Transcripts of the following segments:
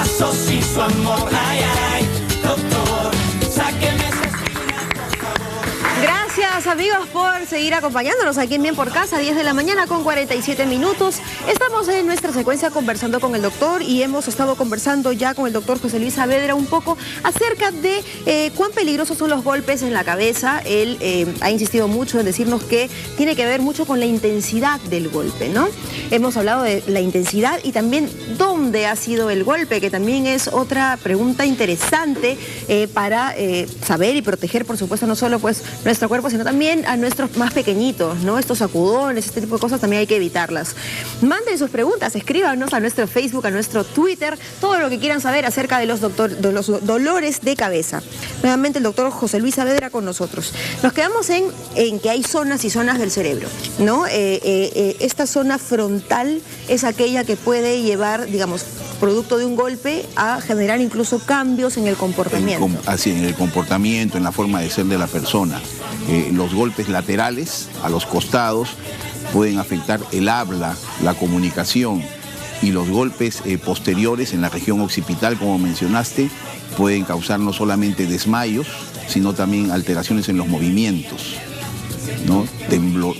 pasos y su amor. Ay, ay, doctor, sáqueme esa espina, por favor. Gracias, amigos, por seguir acompañándonos aquí en Bien por Casa, 10 de la mañana con 47 minutos. Estamos en nuestra secuencia conversando con el doctor y hemos estado conversando ya con el doctor José Luis Saavedra un poco acerca de cuán peligrosos son los golpes en la cabeza. Él ha insistido mucho en decirnos que tiene que ver mucho con la intensidad del golpe, ¿no? Hemos hablado de la intensidad y también dónde ha sido el golpe, que también es otra pregunta interesante para saber y proteger, por supuesto, no solo pues nuestro cuerpo, sino también a nuestros más pequeñitos, ¿no? Estos sacudones, este tipo de cosas también hay que evitarlas. Manden sus preguntas, escríbanos a nuestro Facebook, a nuestro Twitter, todo lo que quieran saber acerca de los dolores de cabeza. Nuevamente el doctor José Luis Saavedra con nosotros. Nos quedamos en que hay zonas y zonas del cerebro, ¿no? Esta zona frontal es aquella que puede llevar, digamos, producto de un golpe a generar incluso cambios en el comportamiento. Así, en el comportamiento, en la forma de ser de la persona. Los golpes laterales a los costados pueden afectar el habla, la comunicación, y los golpes posteriores en la región occipital, como mencionaste, pueden causar no solamente desmayos, sino también alteraciones en los movimientos, ¿no?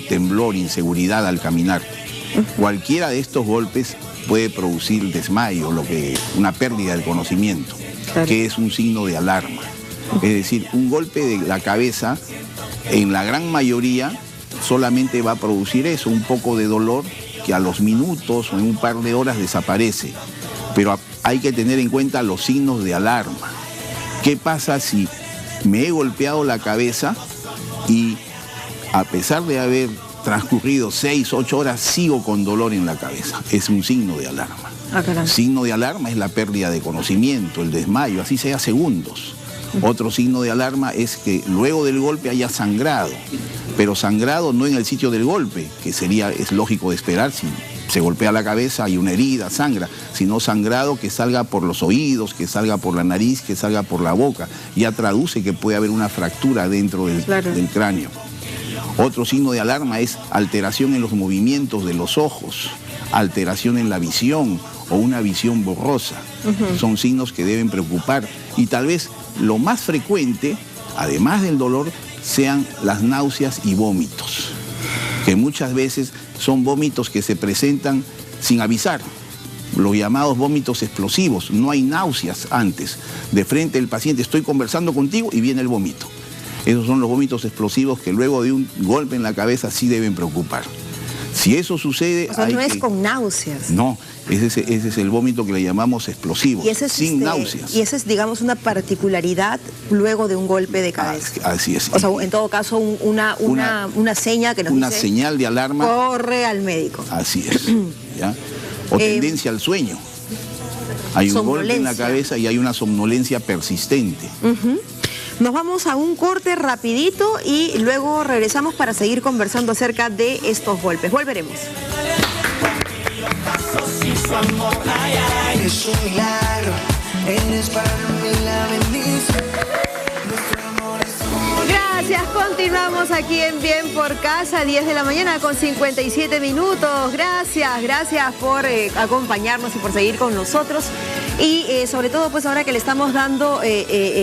Temblor, inseguridad al caminar. Cualquiera de estos golpes puede producir desmayo, una pérdida del conocimiento, claro, que es un signo de alarma. Es decir, un golpe de la cabeza, en la gran mayoría, solamente va a producir eso, un poco de dolor que a los minutos o en un par de horas desaparece. Pero hay que tener en cuenta los signos de alarma. ¿Qué pasa si me he golpeado la cabeza y a pesar de haber transcurrido 6, 8 horas, sigo con dolor en la cabeza? Es un signo de alarma. Signo de alarma es la pérdida de conocimiento, el desmayo, así sea segundos. Otro signo de alarma es que luego del golpe haya sangrado, pero sangrado no en el sitio del golpe, que es lógico de esperar, si se golpea la cabeza hay una herida, sangra, sino sangrado que salga por los oídos, que salga por la nariz, que salga por la boca. Ya traduce que puede haber una fractura dentro del cráneo. Otro signo de alarma es alteración en los movimientos de los ojos, alteración en la visión o una visión borrosa. Son signos que deben preocupar. Y tal vez lo más frecuente, además del dolor, sean las náuseas y vómitos, que muchas veces son vómitos que se presentan sin avisar. Los llamados vómitos explosivos. No hay náuseas antes. De frente el paciente, estoy conversando contigo y viene el vómito. Esos son los vómitos explosivos que luego de un golpe en la cabeza sí deben preocupar. Si eso sucede... O sea, no es con náuseas. No, ese es el vómito que le llamamos explosivo, sin náuseas. Y esa es, digamos, una particularidad luego de un golpe de cabeza. Así es. O sea, en todo caso, una seña que nos dice... Una señal de alarma. Corre al médico. Así es. ¿Ya? O tendencia al sueño. Hay un golpe en la cabeza y hay una somnolencia persistente. Nos vamos a un corte rapidito y luego regresamos para seguir conversando acerca de estos golpes. Volveremos. Es un milagro, eres para mí la bendición. Gracias, continuamos aquí en Bien por Casa, 10 de la mañana con 57 minutos. Gracias por acompañarnos y por seguir con nosotros. Y sobre todo, pues ahora que le estamos dando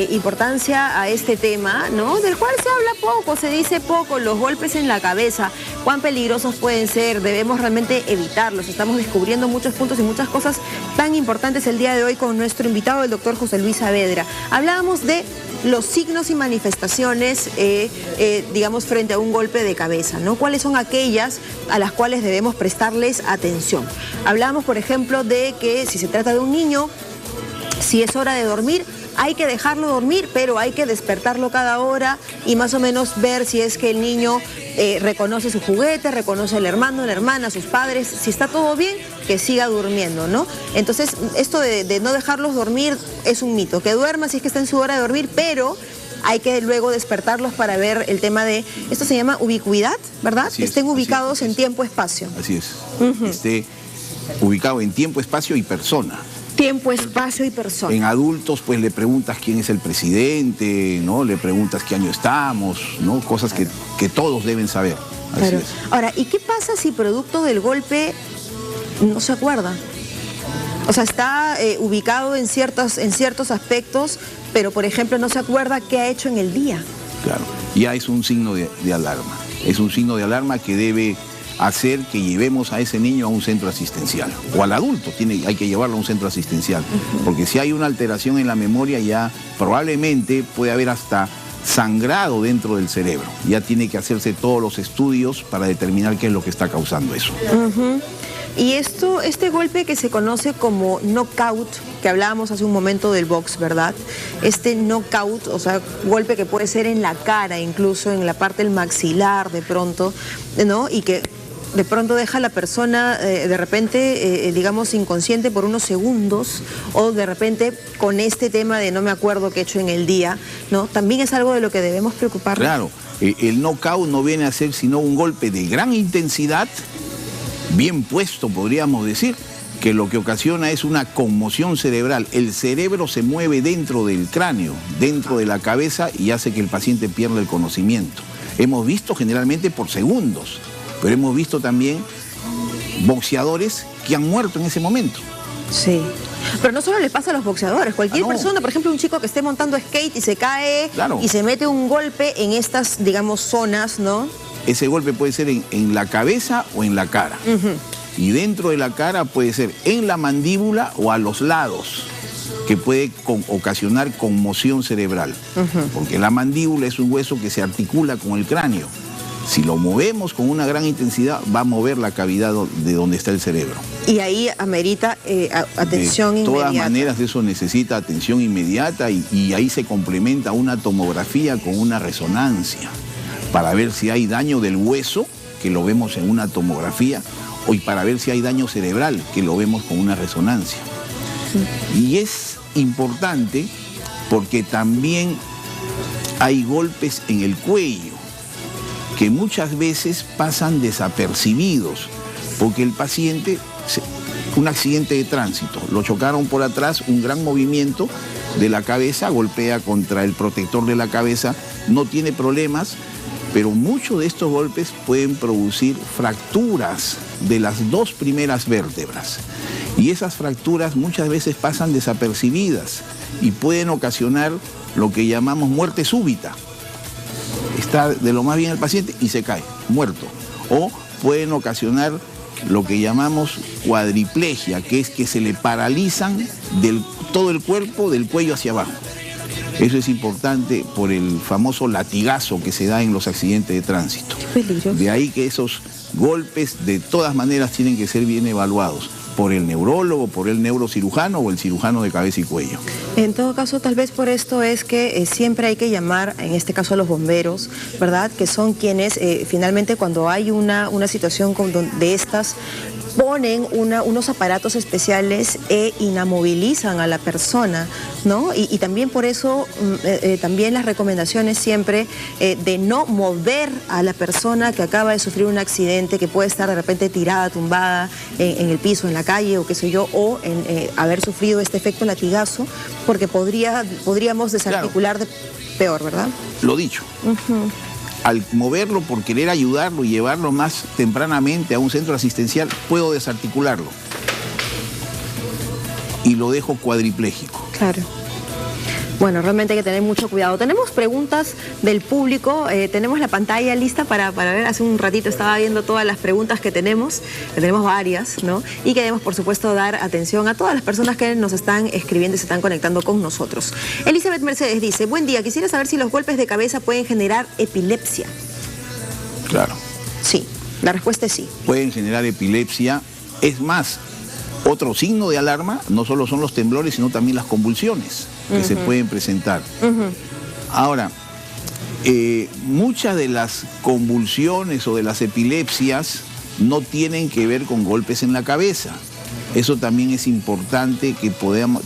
importancia a este tema, ¿no? Del cual se habla poco, se dice poco, los golpes en la cabeza, cuán peligrosos pueden ser, debemos realmente evitarlos. Estamos descubriendo muchos puntos y muchas cosas tan importantes el día de hoy con nuestro invitado, el doctor José Luis Saavedra. Hablábamos de los signos y manifestaciones, digamos, frente a un golpe de cabeza, ¿no? ¿Cuáles son aquellas a las cuales debemos prestarles atención? Hablábamos, por ejemplo, de que si se trata de un niño, si es hora de dormir, hay que dejarlo dormir, pero hay que despertarlo cada hora y más o menos ver si es que el niño reconoce su juguete, reconoce al hermano, la hermana, sus padres. Si está todo bien, que siga durmiendo, ¿no? Entonces, esto de no dejarlos dormir es un mito. Que duerma si es que está en su hora de dormir, pero hay que luego despertarlos para ver el tema de... Esto se llama ubicuidad, ¿verdad? Que estén ubicados en tiempo-espacio. Así es. Esté ubicado en tiempo, espacio y persona. Tiempo, espacio y persona. En adultos, pues le preguntas quién es el presidente, ¿no? Le preguntas qué año estamos, ¿no? Cosas que todos deben saber. Así es. Ahora, ¿y qué pasa si producto del golpe no se acuerda? O sea, está ubicado en ciertos aspectos, pero por ejemplo no se acuerda qué ha hecho en el día. Claro, ya es un signo de alarma. Es un signo de alarma que debe hacer que llevemos a ese niño a un centro asistencial. O al adulto, hay que llevarlo a un centro asistencial. Porque si hay una alteración en la memoria, ya probablemente puede haber hasta sangrado dentro del cerebro. Ya tiene que hacerse todos los estudios para determinar qué es lo que está causando eso. Y este golpe que se conoce como knockout, que hablábamos hace un momento del box, ¿verdad? Este knockout, o sea, golpe que puede ser en la cara, incluso en la parte del maxilar de pronto, ¿no? Y que de pronto deja a la persona de repente, digamos, inconsciente por unos segundos, o de repente con este tema de no me acuerdo qué he hecho en el día, ¿no? También es algo de lo que debemos preocuparnos. Claro, el knockout no viene a ser sino un golpe de gran intensidad, bien puesto, podríamos decir, que lo que ocasiona es una conmoción cerebral. El cerebro se mueve dentro del cráneo, dentro de la cabeza, y hace que el paciente pierda el conocimiento. Hemos visto generalmente por segundos, pero hemos visto también boxeadores que han muerto en ese momento. Sí, pero no solo le pasa a los boxeadores, cualquier persona, por ejemplo un chico que esté montando skate y se cae y se mete un golpe en estas, digamos, zonas, ¿no? Ese golpe puede ser en la cabeza o en la cara. Y dentro de la cara puede ser en la mandíbula o a los lados, que puede ocasionar conmoción cerebral. Porque la mandíbula es un hueso que se articula con el cráneo. Si lo movemos con una gran intensidad, va a mover la cavidad de donde está el cerebro. Y ahí amerita atención inmediata. De todas maneras, eso necesita atención inmediata y ahí se complementa una tomografía con una resonancia para ver si hay daño del hueso, que lo vemos en una tomografía, y para ver si hay daño cerebral, que lo vemos con una resonancia. Y es importante porque también hay golpes en el cuello que muchas veces pasan desapercibidos, porque el paciente, un accidente de tránsito, lo chocaron por atrás, un gran movimiento de la cabeza, golpea contra el protector de la cabeza, no tiene problemas, pero muchos de estos golpes pueden producir fracturas de las dos primeras vértebras. Y esas fracturas muchas veces pasan desapercibidas y pueden ocasionar lo que llamamos muerte súbita. Está de lo más bien el paciente y se cae, muerto. O pueden ocasionar lo que llamamos cuadriplegia, que es que se le paralizan todo el cuerpo del cuello hacia abajo. Eso es importante por el famoso latigazo que se da en los accidentes de tránsito. Qué peligroso. De ahí que esos golpes de todas maneras tienen que ser bien evaluados por el neurólogo, por el neurocirujano o el cirujano de cabeza y cuello. En todo caso, tal vez por esto es que siempre hay que llamar, en este caso a los bomberos, ¿verdad? Que son quienes finalmente cuando hay una situación de estas, ponen unos aparatos especiales e inamovilizan a la persona, ¿no? Y también por eso, también las recomendaciones siempre de no mover a la persona que acaba de sufrir un accidente, que puede estar de repente tirada, tumbada en el piso, en la calle o qué sé yo, o haber sufrido este efecto latigazo, porque podríamos desarticular peor, ¿verdad? Lo dicho. Al moverlo por querer ayudarlo y llevarlo más tempranamente a un centro asistencial, puedo desarticularlo. Y lo dejo cuadripléjico. Claro. Bueno, realmente hay que tener mucho cuidado. Tenemos preguntas del público, tenemos la pantalla lista para ver. Hace un ratito estaba viendo todas las preguntas que tenemos varias, ¿no? Y queremos, por supuesto, dar atención a todas las personas que nos están escribiendo y se están conectando con nosotros. Elizabeth Mercedes dice, buen día, quisiera saber si los golpes de cabeza pueden generar epilepsia. Claro. Sí, la respuesta es sí. Pueden generar epilepsia. Es más, otro signo de alarma no solo son los temblores, sino también las convulsiones que se pueden presentar. Ahora, muchas de las convulsiones o de las epilepsias no tienen que ver con golpes en la cabeza. Eso también es importante que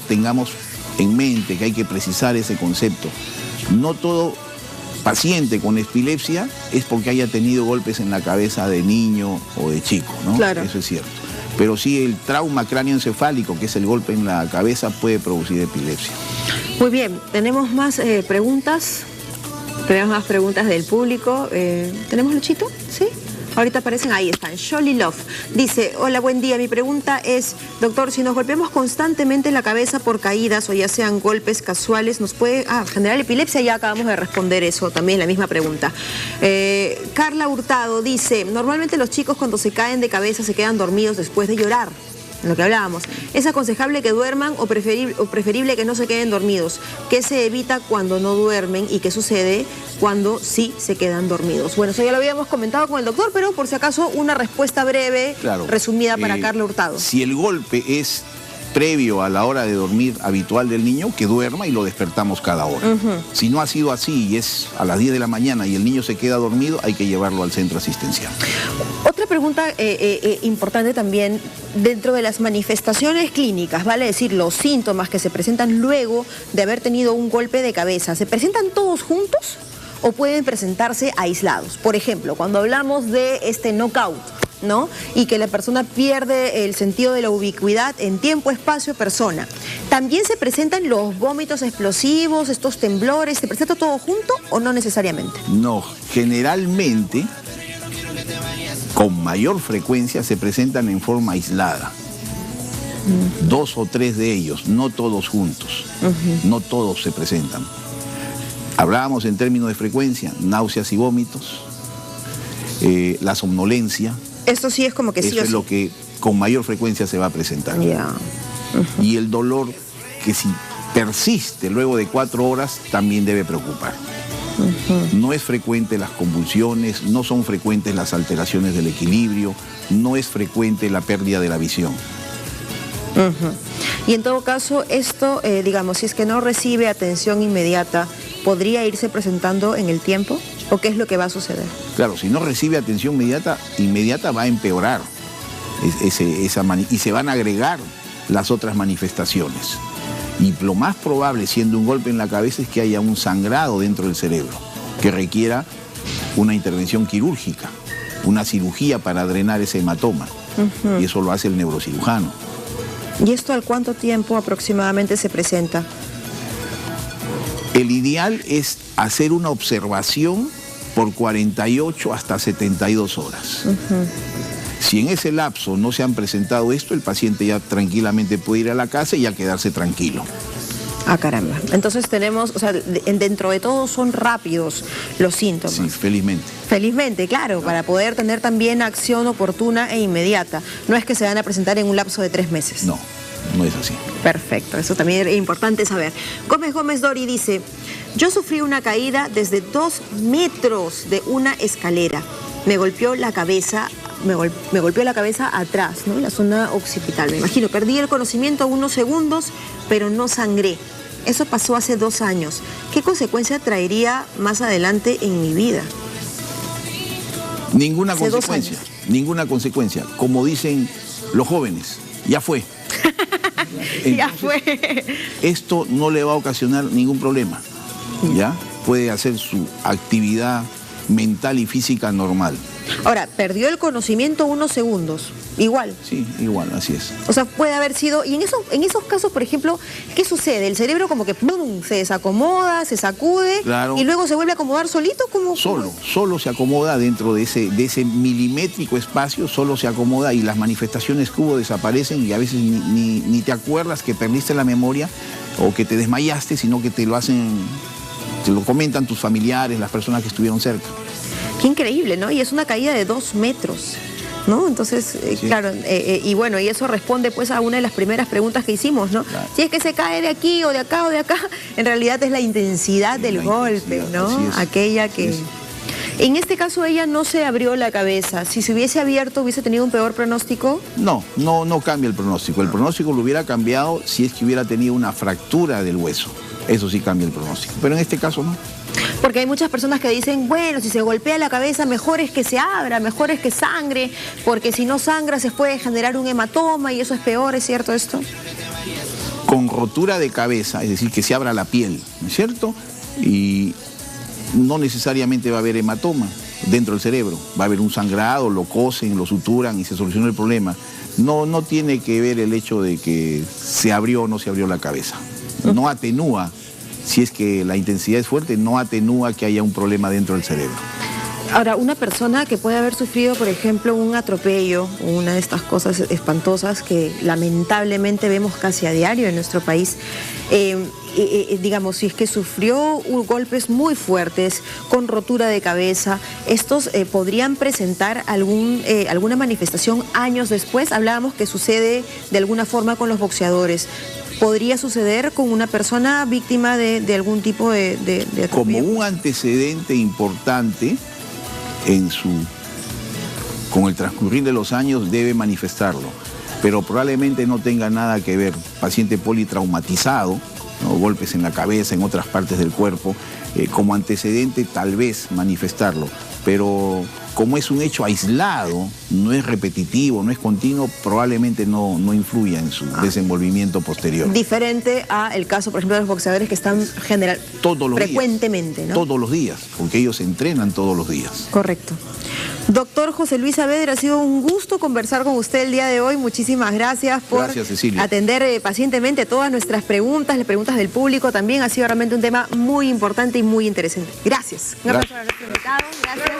tengamos en mente, que hay que precisar ese concepto. No todo paciente con epilepsia es porque haya tenido golpes en la cabeza de niño o de chico, ¿no? Claro. Eso es cierto. Pero sí, el trauma cráneoencefálico, que es el golpe en la cabeza, puede producir epilepsia. Muy bien, tenemos más preguntas. Tenemos más preguntas del público. ¿Tenemos Luchito? ¿Sí? Ahorita aparecen, ahí están. Sholly Love dice, hola, buen día. Mi pregunta es, doctor, si nos golpeamos constantemente la cabeza por caídas o ya sean golpes casuales, ¿nos puede generar epilepsia? Ya acabamos de responder eso, también la misma pregunta. Carla Hurtado dice, normalmente los chicos cuando se caen de cabeza se quedan dormidos después de llorar. En lo que hablábamos, ¿es aconsejable que duerman o preferible que no se queden dormidos? ¿Qué se evita cuando no duermen y qué sucede cuando sí se quedan dormidos? Bueno, eso ya lo habíamos comentado con el doctor, pero por si acaso una respuesta breve, resumida para Carla Hurtado. Si el golpe es previo a la hora de dormir habitual del niño, que duerma y lo despertamos cada hora. Si no ha sido así y es a las 10 de la mañana y el niño se queda dormido, hay que llevarlo al centro asistencial. Otra pregunta importante también, dentro de las manifestaciones clínicas, vale decir, los síntomas que se presentan luego de haber tenido un golpe de cabeza, ¿se presentan todos juntos o pueden presentarse aislados? Por ejemplo, cuando hablamos de este knockout, ¿no? Y que la persona pierde el sentido de la ubicuidad en tiempo, espacio, persona. ¿También se presentan los vómitos explosivos, estos temblores? ¿Se presenta todo junto o no necesariamente? No, generalmente, con mayor frecuencia, se presentan en forma aislada. 2 o 3 de ellos, no todos juntos. No todos se presentan. Hablábamos en términos de frecuencia, náuseas y vómitos, la somnolencia. Esto sí es como que sí o sí. Eso es lo que con mayor frecuencia se va a presentar. Y el dolor, que si persiste luego de 4 horas, también debe preocupar. No es frecuente las convulsiones, no son frecuentes las alteraciones del equilibrio, no es frecuente la pérdida de la visión. Y en todo caso, esto, digamos, si es que no recibe atención inmediata, ¿podría irse presentando en el tiempo? ¿O qué es lo que va a suceder? Claro, si no recibe atención inmediata va a empeorar y se van a agregar las otras manifestaciones. Y lo más probable, siendo un golpe en la cabeza, es que haya un sangrado dentro del cerebro, que requiera una intervención quirúrgica, una cirugía para drenar ese hematoma. Y eso lo hace el neurocirujano. ¿Y esto al cuánto tiempo aproximadamente se presenta? El ideal es hacer una observación por 48 hasta 72 horas. Si en ese lapso no se han presentado esto, el paciente ya tranquilamente puede ir a la casa y ya quedarse tranquilo. Ah, caramba. Entonces tenemos, o sea, dentro de todo son rápidos los síntomas. Sí, felizmente. Felizmente, claro, para poder tener también acción oportuna e inmediata. No es que se van a presentar en un lapso de 3 meses. No, no es así. Perfecto, eso también es importante saber. Gómez Dori dice, yo sufrí una caída desde 2 metros de una escalera. Me golpeó la cabeza, me golpeó la cabeza atrás, ¿no? En la zona occipital. Me imagino, perdí el conocimiento unos segundos, pero no sangré. Eso pasó hace 2 años. ¿Qué consecuencia traería más adelante en mi vida? Ninguna consecuencia, ninguna consecuencia. Como dicen los jóvenes, ya fue. Ya fue. Esto no le va a ocasionar ningún problema, ¿ya? Puede hacer su actividad mental y física normal. Ahora, perdió el conocimiento unos segundos, igual. Sí, igual, así es. O sea, puede haber sido, y en esos casos, por ejemplo, ¿qué sucede? El cerebro como que ¡pum!, se desacomoda, se sacude, y luego se vuelve a acomodar solito, como solo se acomoda dentro de ese milimétrico espacio, solo se acomoda y las manifestaciones que hubo desaparecen y a veces ni te acuerdas que perdiste la memoria o que te desmayaste, sino que te lo comentan tus familiares, las personas que estuvieron cerca. Qué increíble, ¿no? Y es una caída de 2 metros, ¿no? Entonces, sí. Claro, y bueno, y eso responde pues a una de las primeras preguntas que hicimos, ¿no? Claro. Si es que se cae de aquí o de acá o de acá, en realidad es la intensidad del golpe, ¿no? Aquella que... En este caso ella no se abrió la cabeza. Si se hubiese abierto, ¿hubiese tenido un peor pronóstico? No cambia el pronóstico. El pronóstico lo hubiera cambiado si es que hubiera tenido una fractura del hueso. Eso sí cambia el pronóstico. Pero en este caso no. Porque hay muchas personas que dicen, bueno, si se golpea la cabeza, mejor es que se abra, mejor es que sangre, porque si no sangra se puede generar un hematoma y eso es peor, ¿es cierto esto? Con rotura de cabeza, es decir, que se abra la piel, ¿no es cierto? Y no necesariamente va a haber hematoma dentro del cerebro. Va a haber un sangrado, lo cosen, lo suturan y se soluciona el problema. No tiene que ver el hecho de que se abrió o no se abrió la cabeza. No atenúa, si es que la intensidad es fuerte, no atenúa que haya un problema dentro del cerebro. Ahora, una persona que puede haber sufrido, por ejemplo, un atropello, una de estas cosas espantosas que lamentablemente vemos casi a diario en nuestro país, digamos, si es que sufrió golpes muy fuertes, con rotura de cabeza, ¿estos podrían presentar alguna manifestación años después? Hablábamos que sucede de alguna forma con los boxeadores. ¿Podría suceder con una persona víctima de algún tipo de atropello? Como un antecedente importante, con el transcurrir de los años debe manifestarlo, pero probablemente no tenga nada que ver. Paciente politraumatizado, ¿no? Golpes en la cabeza, en otras partes del cuerpo, como antecedente tal vez manifestarlo, pero como es un hecho aislado, no es repetitivo, no es continuo, probablemente no influya en su desenvolvimiento posterior. Diferente a el caso, por ejemplo, de los boxeadores que están frecuentemente, ¿no? Todos los días, porque ellos entrenan todos los días. Correcto. Doctor José Luis Saavedra, ha sido un gusto conversar con usted el día de hoy. Muchísimas gracias por atender pacientemente todas nuestras preguntas, las preguntas del público. También ha sido realmente un tema muy importante y muy interesante. Gracias. Un aplauso para nuestro invitado. Gracias.